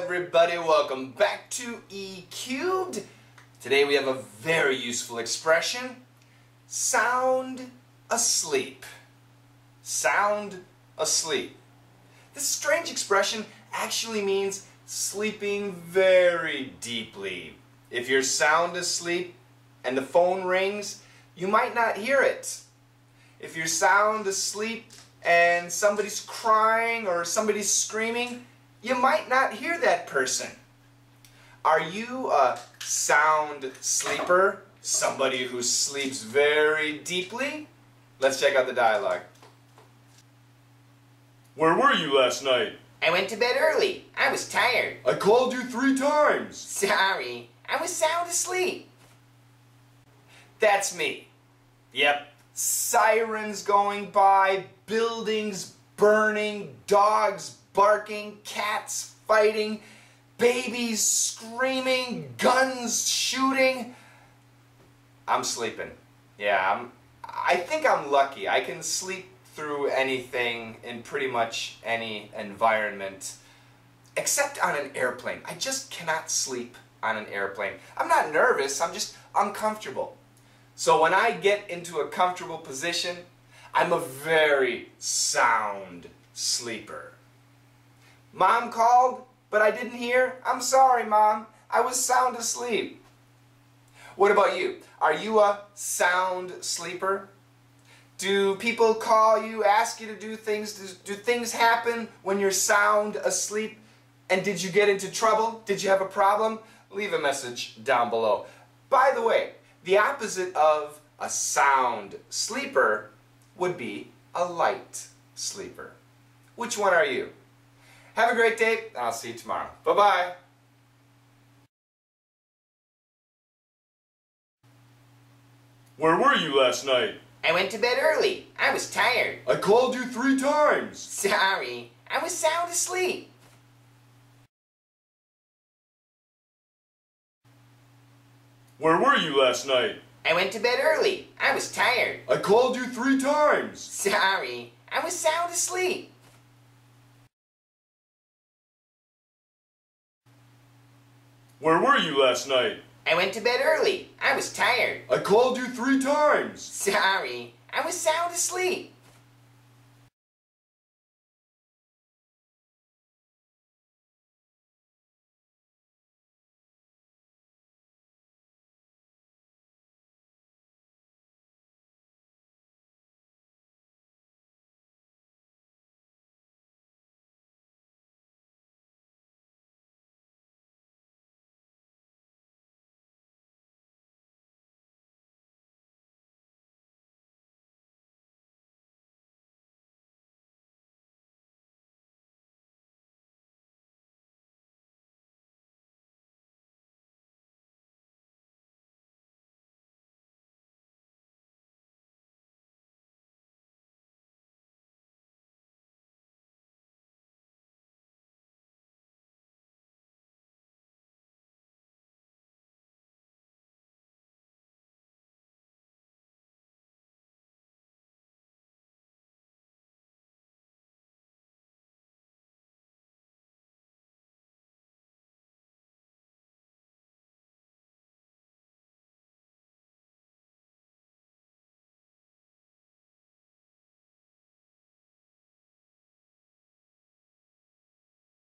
everybody, welcome back to E Cubed. Today we have a very useful expression, sound asleep. Sound asleep. This strange expression actually means sleeping very deeply. If you're sound asleep and the phone rings, you might not hear it. If you're sound asleep and somebody's crying or somebody's screaming, you might not hear that person. Are you a sound sleeper? Somebody who sleeps very deeply? Let's check out the dialogue. Where were you last night? I went to bed early. I was tired. I called you 3 times. Sorry, I was sound asleep. That's me. Yep. Sirens going by, buildings burning, dogs barking, cats fighting, babies screaming, guns shooting. I'm sleeping. Yeah, I think I'm lucky. I can sleep through anything in pretty much any environment, except on an airplane. I just cannot sleep on an airplane. I'm not nervous, I'm just uncomfortable. So when I get into a comfortable position, I'm a very sound sleeper. Mom called, but I didn't hear. I'm sorry, Mom. I was sound asleep. What about you? Are you a sound sleeper? Do people call you, ask you to do things? Do things happen when you're sound asleep? And did you get into trouble? Did you have a problem? Leave a message down below. By the way, the opposite of a sound sleeper would be a light sleeper. Which one are you? Have a great day, and I'll see you tomorrow. Bye-bye. Where were you last night? I went to bed early. I was tired. I called you 3 times. Sorry, I was sound asleep. Where were you last night? I went to bed early. I was tired. I called you 3 times. Sorry, I was sound asleep. Where were you last night? I went to bed early. I was tired. I called you 3 times. Sorry, I was sound asleep.